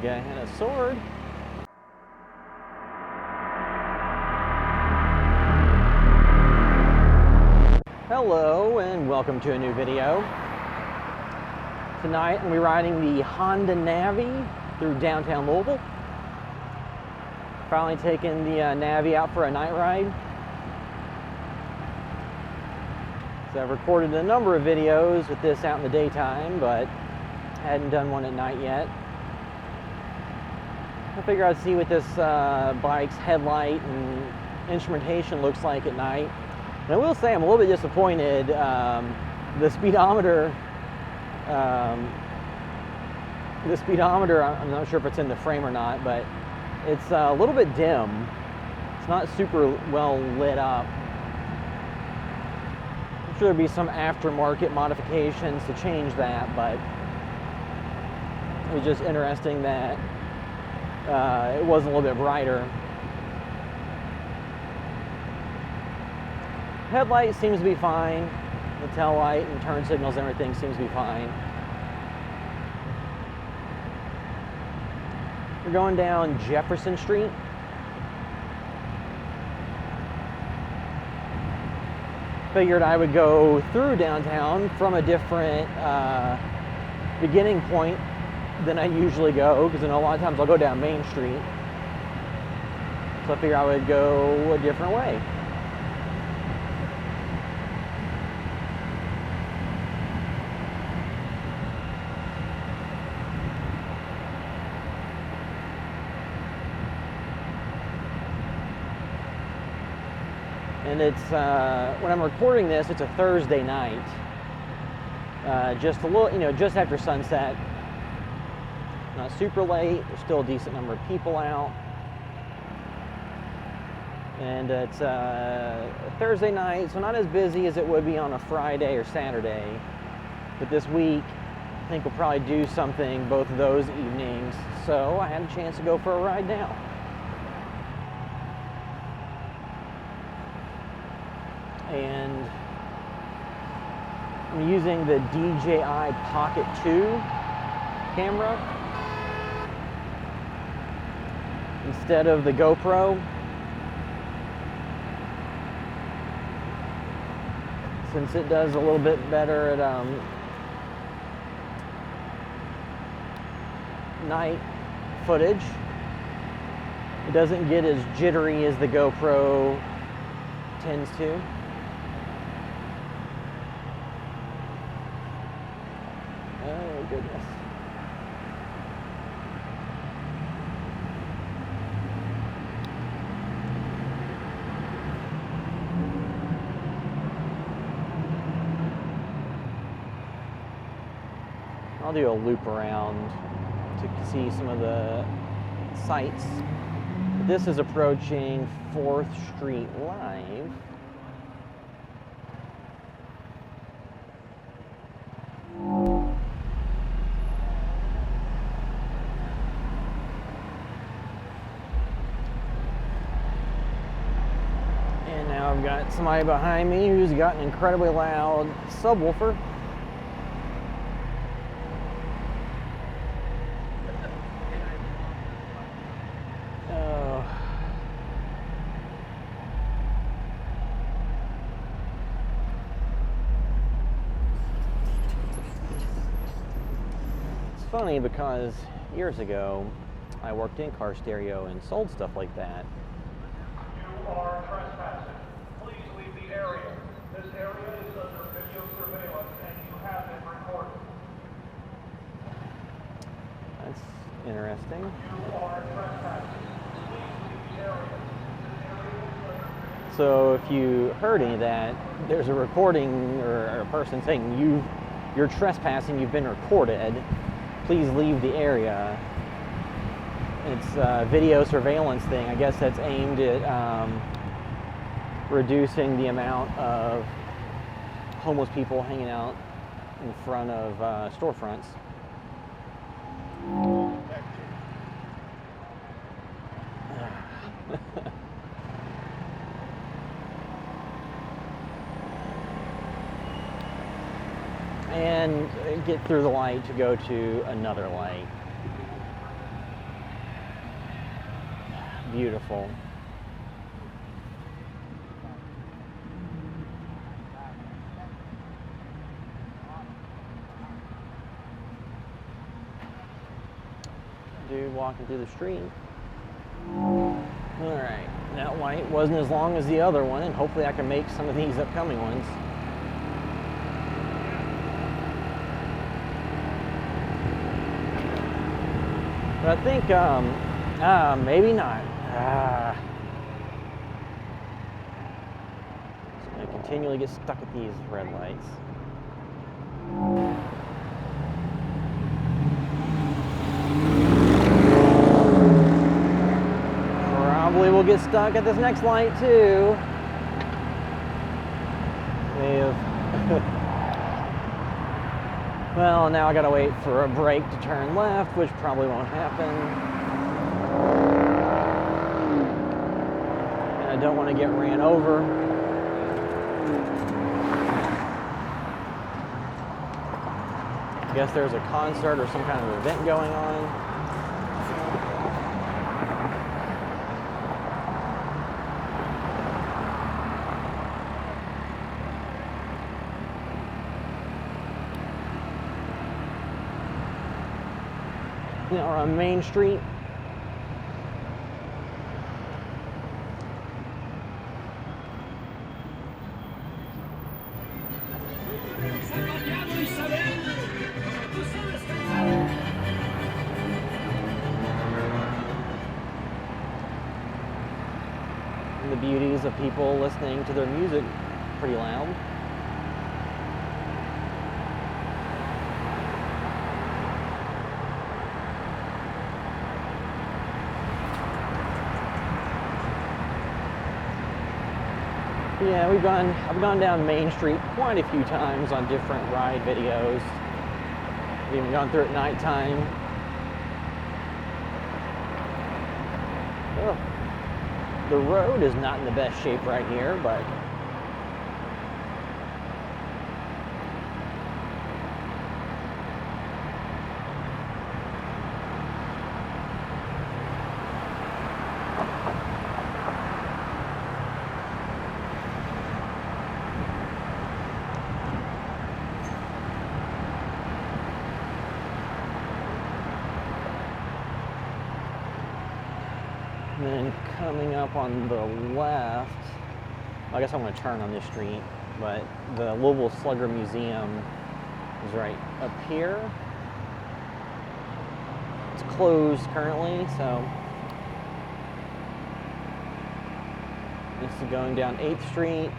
guy and a sword. Hello and welcome to a new video. Tonight I'm going to be riding the Honda Navi through downtown Louisville. Finally taking the Navi out for a night ride. So I've recorded a number of videos with this out in the daytime, but hadn't done one at night yet. I figured I'd see what this bike's headlight and instrumentation looks like at night. And I will say I'm a little bit disappointed. The speedometer, I'm not sure if it's in the frame or not, but it's a little bit dim. It's not super well lit up. I'm sure there'd be some aftermarket modifications to change that, but it was just interesting that it was a little bit brighter. Headlight seems to be fine. The tail light and turn signals and everything seems to be fine. We're going down Jefferson Street. Figured I would go through downtown from a different beginning point than I usually go, because I know a lot of times I'll go down Main Street. So I figured I would go a different way. And it's, when I'm recording this, it's a Thursday night. Just a little, just after sunset. Not super late, there's still a decent number of people out. And it's a Thursday night, so not as busy as it would be on a Friday or Saturday. But this week, I think we'll probably do something both of those evenings. So I had a chance to go for a ride now. And I'm using the DJI Pocket 2 camera instead of the GoPro, since it does a little bit better at night footage. It doesn't get as jittery as the GoPro tends to. Oh goodness. I'll do a loop around to see some of the sights. This is approaching 4th Street Live. And now I've got somebody behind me who's got an incredibly loud subwoofer. Funny because years ago I worked in car stereo and sold stuff like that. You are trespassing. Please leave the area. This area is under video surveillance and you have been recorded. That's interesting. You are trespassing. Please leave the area. This area is under So if you heard any of that, there's a recording or a person saying you're trespassing, you've been recorded. Please leave the area. It's a video surveillance thing. I guess that's aimed at reducing the amount of homeless people hanging out in front of storefronts. And get through the light to go to another light. beautiful. Dude walking through the street. Alright, that light wasn't as long as the other one, and hopefully I can make some of these upcoming ones. But I think, maybe not. Just gonna continually get stuck at these red lights. Probably will get stuck at this next light too. Well, now I gotta wait for a brake to turn left, which probably won't happen. And I don't want to get ran over. I guess there's a concert or some kind of event going on. Now we're on Main Street. And the beauties of people listening to their music pretty loud. Yeah, I've gone down Main Street quite a few times on different ride videos. I've even gone through at nighttime. Oh, the road is not in the best shape right here, but and then coming up on the left, I guess I'm going to turn on this street, but the Louisville Slugger Museum is right up here. It's closed currently, so this is going down 8th Street.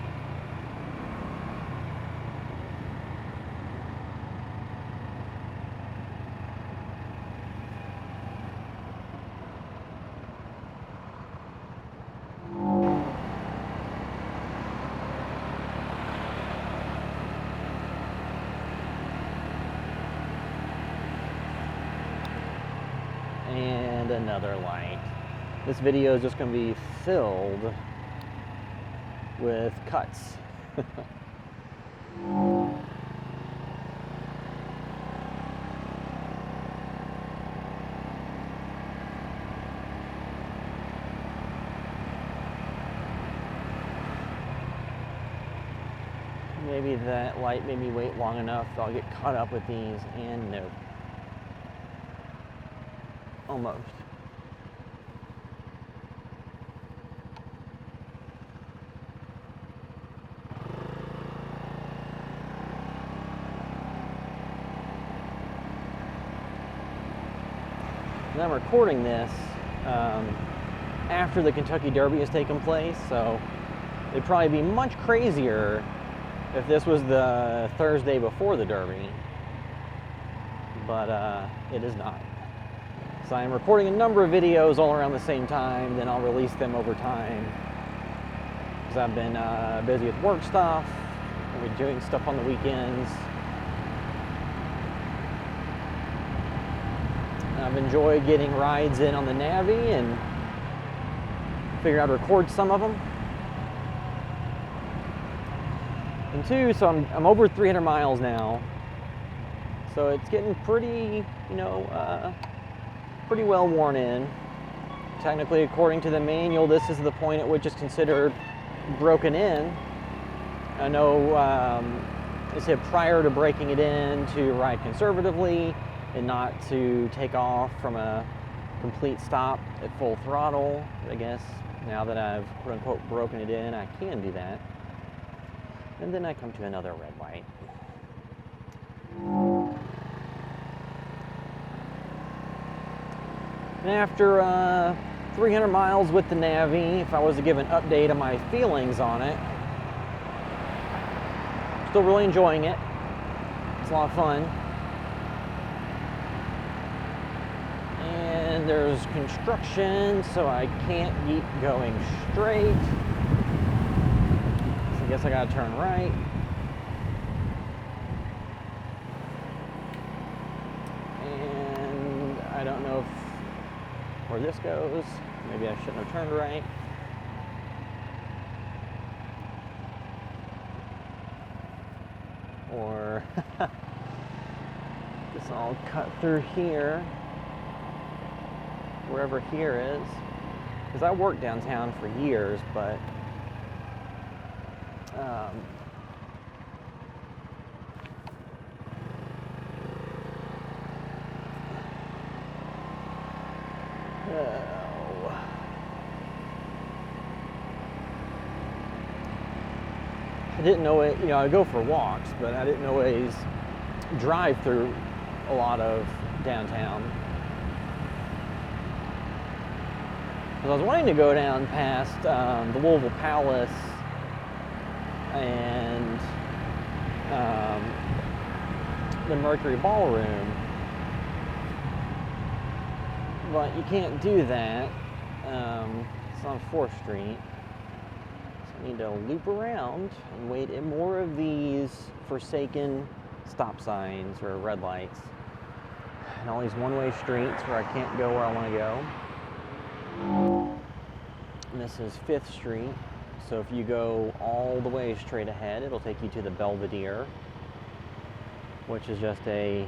And another light. This video is just going to be filled with cuts. Maybe that light made me wait long enough, so I'll get caught up with these, and nope. Almost. And I'm recording this after the Kentucky Derby has taken place, so it'd probably be much crazier if this was the Thursday before the Derby, but it is not. So I'm recording a number of videos all around the same time, then I'll release them over time. Because I've been busy with work stuff, I've been doing stuff on the weekends. I've enjoyed getting rides in on the Navi and figured I'd record some of them. And two, so I'm over 300 miles now. So it's getting pretty, pretty well worn in technically, according to the manual, this is the point at which it's considered broken in. I know it said prior to breaking it in to ride conservatively and not to take off from a complete stop at full throttle. I guess now that I've quote unquote broken it in, I can do that. And then I come to another red light. And after 300 miles with the Navi, if I was to give an update on my feelings on it, still really enjoying it. It's a lot of fun. And there's construction, so I can't keep going straight. So I guess I gotta turn right. And I don't know where this goes. Maybe I shouldn't have turned right. Or this all cut through here, wherever here is. Because I worked downtown for years, but I didn't know it, I go for walks, but I didn't always drive through a lot of downtown. Because I was wanting to go down past the Louisville Palace and the Mercury Ballroom, but you can't do that. It's on 4th Street. I need to loop around and wait in more of these forsaken stop signs or red lights and all these one-way streets where I can't go where I want to go. And this is 5th Street, so if you go all the way straight ahead, it'll take you to the Belvedere, which is just a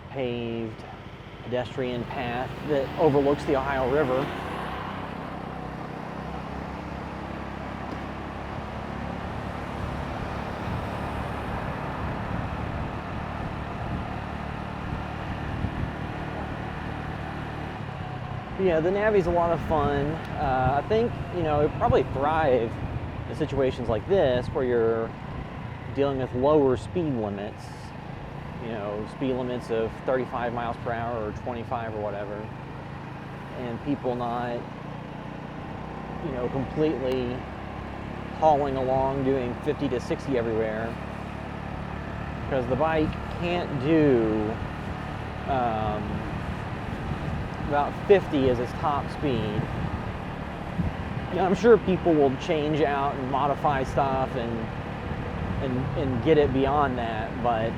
paved pedestrian path that overlooks the Ohio River. Yeah, the Navi's a lot of fun. I think, it probably thrive in situations like this where you're dealing with lower speed limits, speed limits of 35 miles per hour or 25 or whatever, and people not, completely hauling along doing 50 to 60 everywhere, because the bike can't do about 50 as its top speed. I'm sure people will change out and modify stuff and get it beyond that, but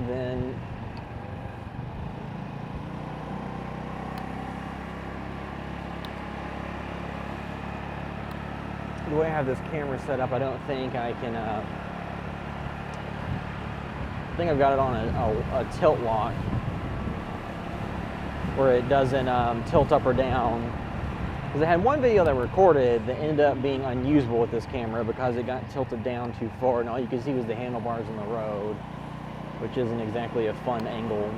then the way I have this camera set up, I don't think I can I think I've got it on a tilt lock where it doesn't tilt up or down. Because I had one video that I recorded that ended up being unusable with this camera because it got tilted down too far, and all you could see was the handlebars on the road, which isn't exactly a fun angle.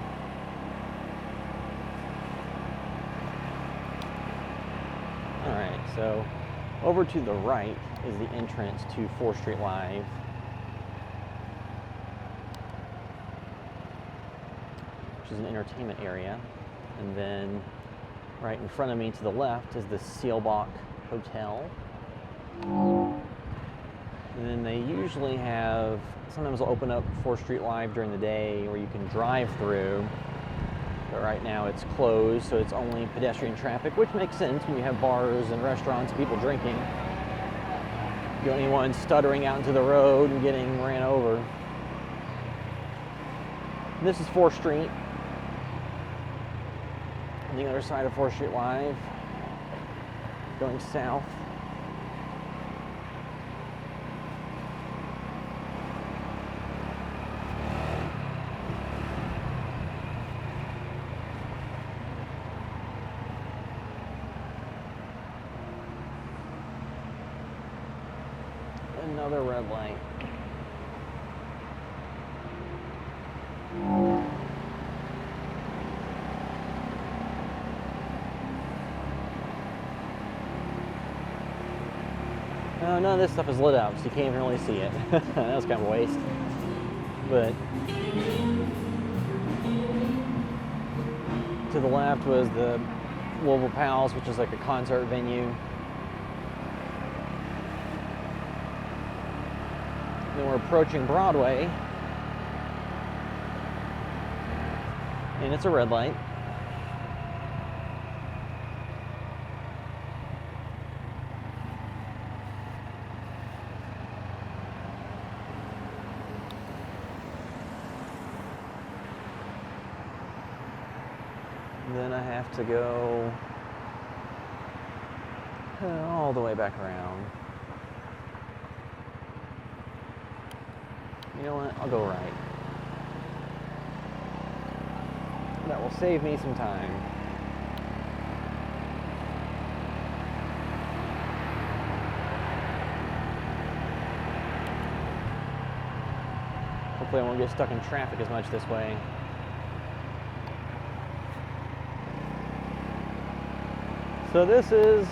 Alright, so over to the right is the entrance to 4th Street Live. Which is an entertainment area. And then right in front of me to the left is the Seelbach Hotel. And then they usually have, sometimes they'll open up 4th Street Live during the day where you can drive through. But right now it's closed, so it's only pedestrian traffic, which makes sense when you have bars and restaurants, people drinking. You don't want anyone stuttering out into the road and getting ran over. And this is 4th Street. On the other side of 4th Street Live, going south. Another red light. No, none of this stuff is lit up, so you can't even really see it. That was kind of a waste. But to the left was the Louisville Pals, which is like a concert venue. Then we're approaching Broadway, and it's a red light. Then I have to go all the way back around. You know what? I'll go right. That will save me some time. Hopefully I won't get stuck in traffic as much this way. So this is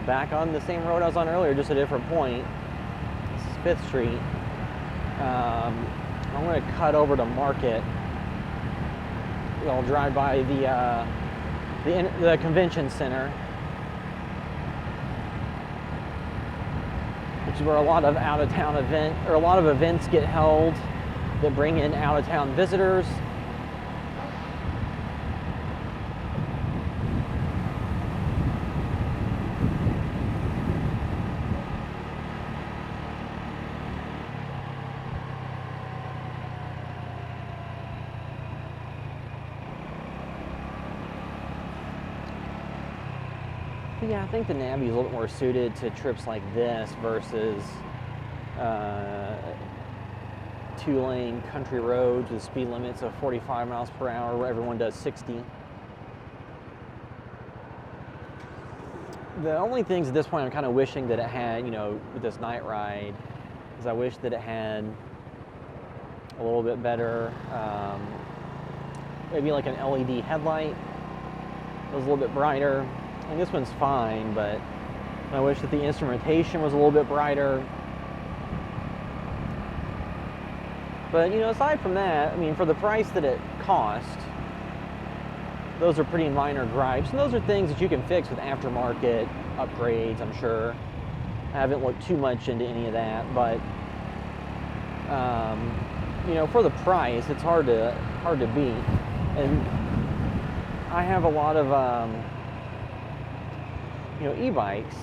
back on the same road I was on earlier, just a different point. This is 5th Street. I'm going to cut over to Market. I'll drive by the convention center, which is where a lot of out-of-town events get held that bring in out-of-town visitors. Yeah, I think the Navi is a little bit more suited to trips like this versus 2-lane country roads with speed limits of 45 miles per hour where everyone does 60. The only things at this point I'm kind of wishing that it had, with this night ride, is I wish that it had a little bit better, maybe like an LED headlight. It was a little bit brighter. And this one's fine, but I wish that the instrumentation was a little bit brighter. But, aside from that, for the price that it cost, those are pretty minor gripes. And those are things that you can fix with aftermarket upgrades, I'm sure. I haven't looked too much into any of that, but, for the price, it's hard to beat. And I have a lot of, e-bikes,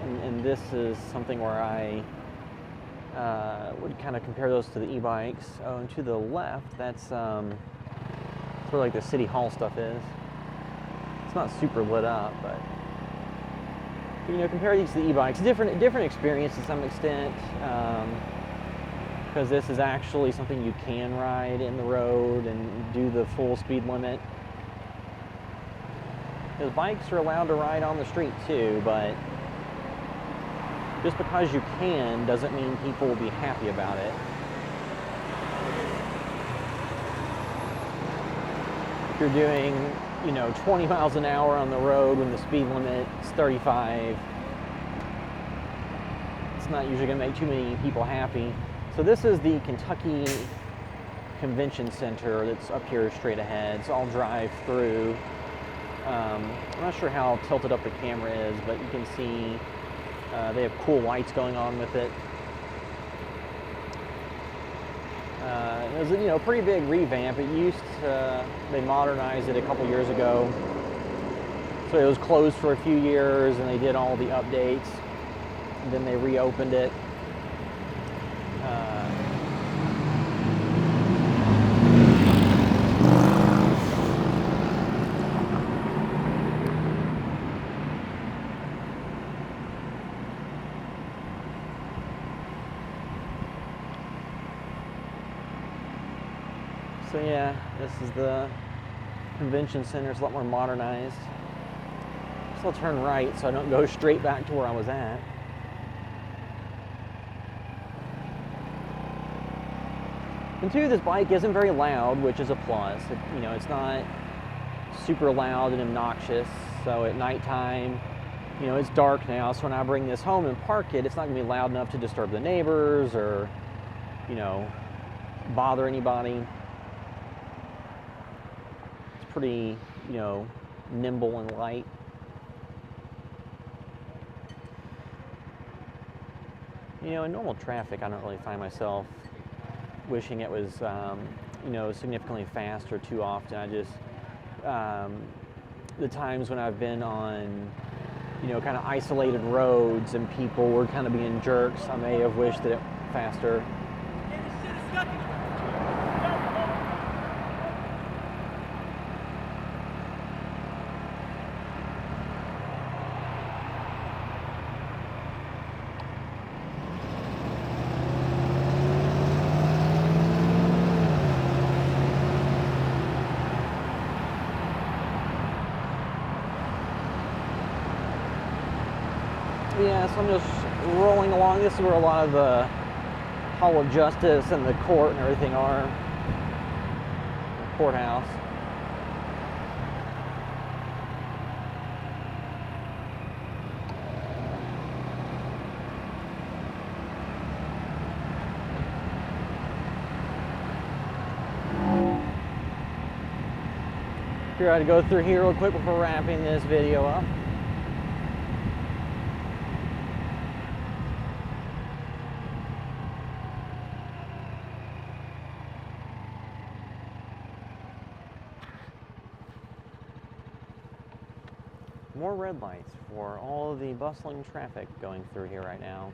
and this is something where I would kind of compare those to the e-bikes. Oh, and to the left, that's where like the city hall stuff is. It's not super lit up, but compare these to the e-bikes. Different experience to some extent, because this is actually something you can ride in the road and do the full speed limit. Because bikes are allowed to ride on the street too, but just because you can doesn't mean people will be happy about it. If you're doing, 20 miles an hour on the road when the speed limit is 35, it's not usually going to make too many people happy. So this is the Kentucky Convention Center that's up here straight ahead, so I'll drive through. I'm not sure how tilted up the camera is, but you can see they have cool lights going on with it. It was a pretty big revamp. They modernized it a couple years ago. So it was closed for a few years and they did all the updates. And then they reopened it. So yeah, this is the convention center. It's a lot more modernized. So I'll turn right so I don't go straight back to where I was at. And two, this bike isn't very loud, which is a plus. It's not super loud and obnoxious. So at nighttime, it's dark now. So when I bring this home and park it, it's not gonna be loud enough to disturb the neighbors or, bother anybody. It's pretty, nimble and light. In normal traffic, I don't really find myself wishing it was, significantly faster too often. I just, the times when I've been on, kind of isolated roads and people were kind of being jerks, I may have wished that it faster. Yeah, so I'm just rolling along. This is where a lot of the Hall of Justice and the court and everything are. The courthouse. Here, I'd go through here real quick before wrapping this video up. More red lights for all of the bustling traffic going through here right now.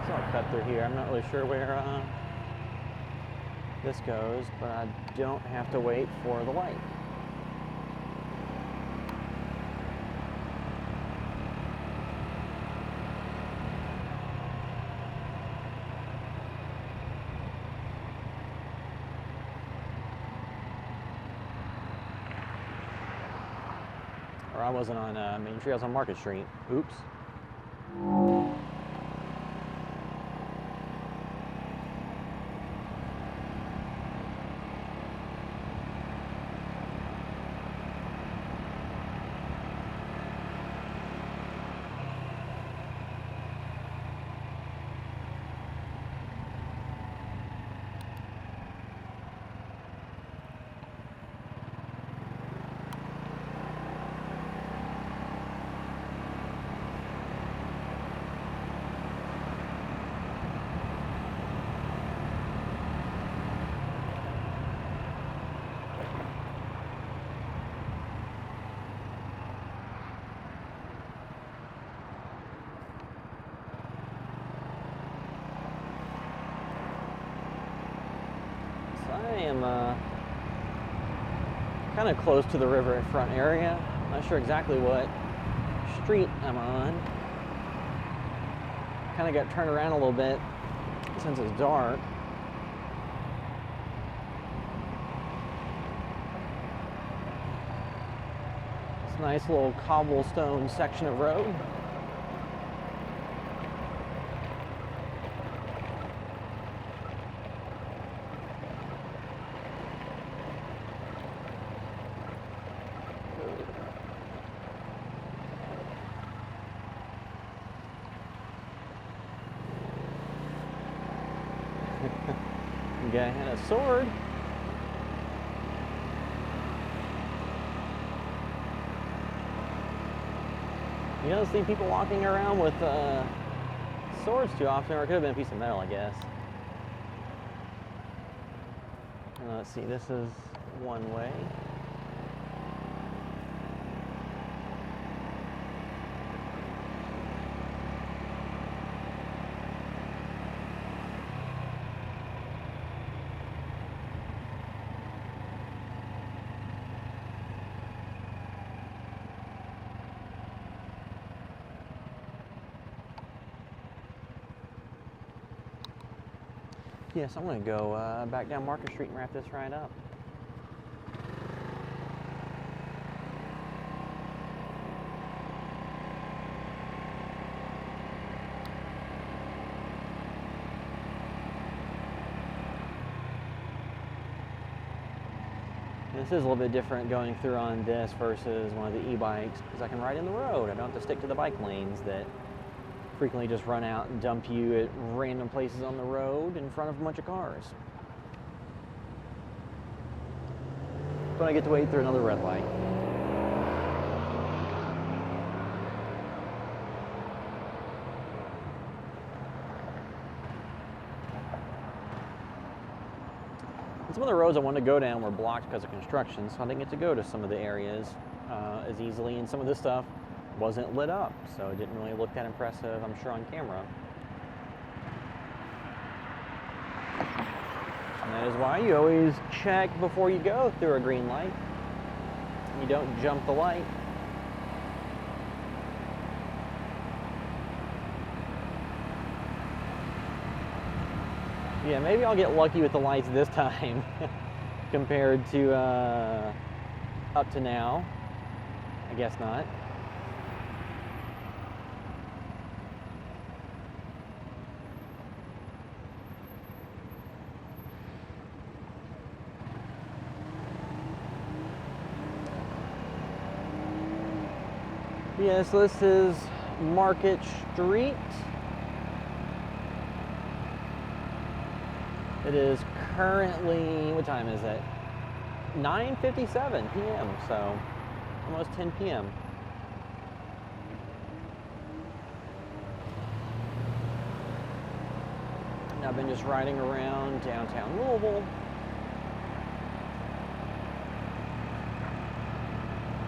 So I'll cut through here. I'm not really sure where this goes, but I don't have to wait for the light. Or I wasn't on Main Street, I was on Market Street. Oops. I am kind of close to the riverfront area. Not sure exactly what street I'm on. Kind of got turned around a little bit since it's dark. It's a nice little cobblestone section of road. Guy had a sword. You don't see people walking around with swords too often, or it could have been a piece of metal, I guess. Let's see, this is one way. Yes, I'm going to go back down Market Street and wrap this ride up. This is a little bit different going through on this versus one of the e-bikes because I can ride in the road. I don't have to stick to the bike lanes that frequently just run out and dump you at random places on the road in front of a bunch of cars. But I get to wait through another red light. Some of the roads I wanted to go down were blocked because of construction, so I didn't get to go to some of the areas as easily, and some of this stuff wasn't lit up, so it didn't really look that impressive, I'm sure, on camera. And that is why you always check before you go through a green light. You don't jump the light. Yeah, maybe I'll get lucky with the lights this time compared to up to now. I guess not. Yeah, so this is Market Street. It is currently, what time is it? 9:57 p.m., so almost 10 p.m. And I've been just riding around downtown Louisville.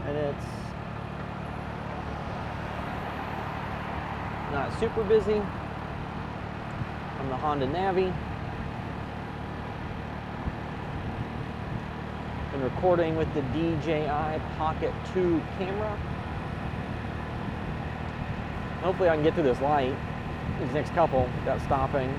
And it's not super busy. I'm the Honda Navi. Been recording with the DJI Pocket 2 camera. Hopefully I can get through this light, these next couple, without stopping.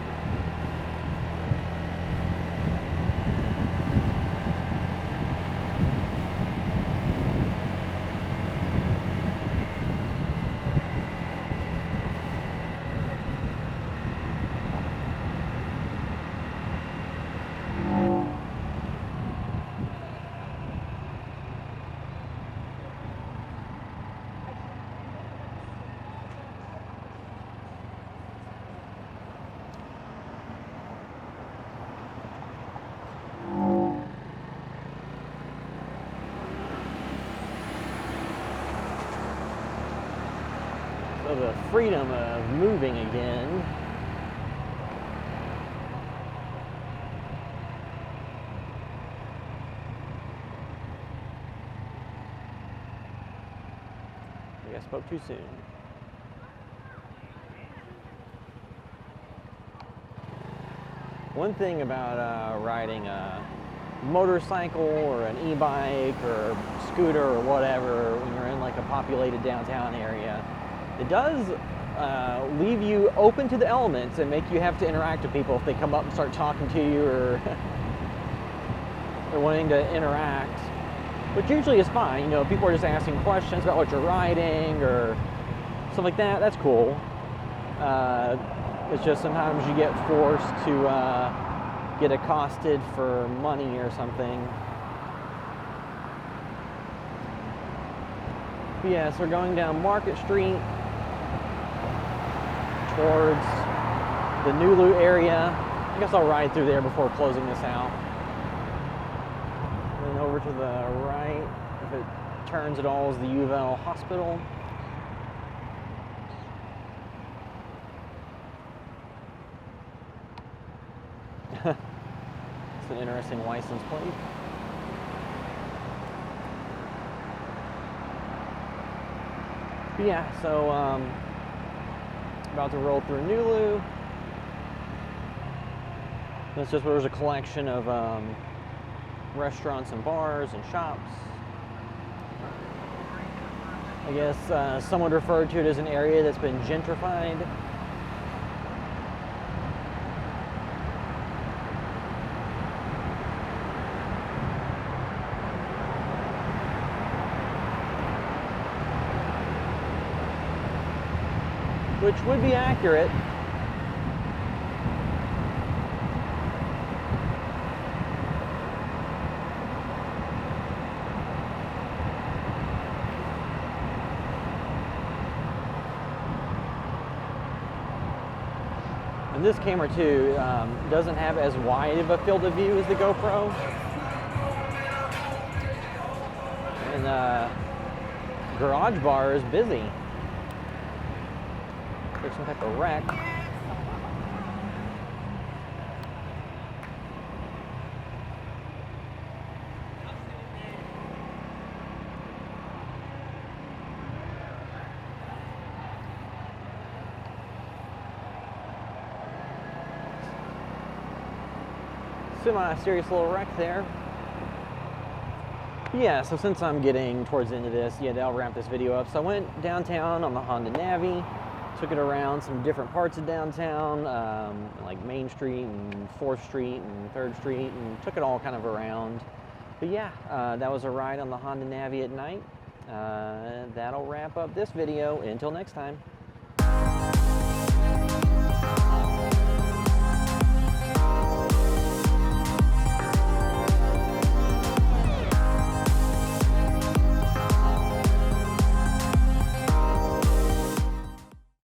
So the freedom of moving again. I think I spoke too soon. One thing about riding a motorcycle or an e-bike or a scooter or whatever when you're in like a populated downtown area, it does leave you open to the elements and make you have to interact with people if they come up and start talking to you or they're wanting to interact, which usually is fine. You know, people are just asking questions about what you're riding or stuff like that. That's cool. It's just sometimes you get forced to get accosted for money or something. But yeah, so we're going down Market Street towards the Nulu area. I guess I'll ride through there before closing this out. And then over to the right, if it turns at all, is the UVL Hospital. It's an interesting license plate. But yeah, so about to roll through Nulu. That's just where there's a collection of restaurants and bars and shops. I guess some would refer to it as an area that's been gentrified. which would be accurate. And this camera too doesn't have as wide of a field of view as the GoPro. And garage bar is busy. There's some type of wreck. Semi-serious little wreck there. Yeah, so since I'm getting towards the end of this, yeah, that'll wrap this video up. So I went downtown on the Honda Navi, took it around some different parts of downtown, like Main Street and 4th Street and 3rd Street, and took it all kind of around. But yeah, that was a ride on the Honda Navi at night. That'll wrap up this video. Until next time.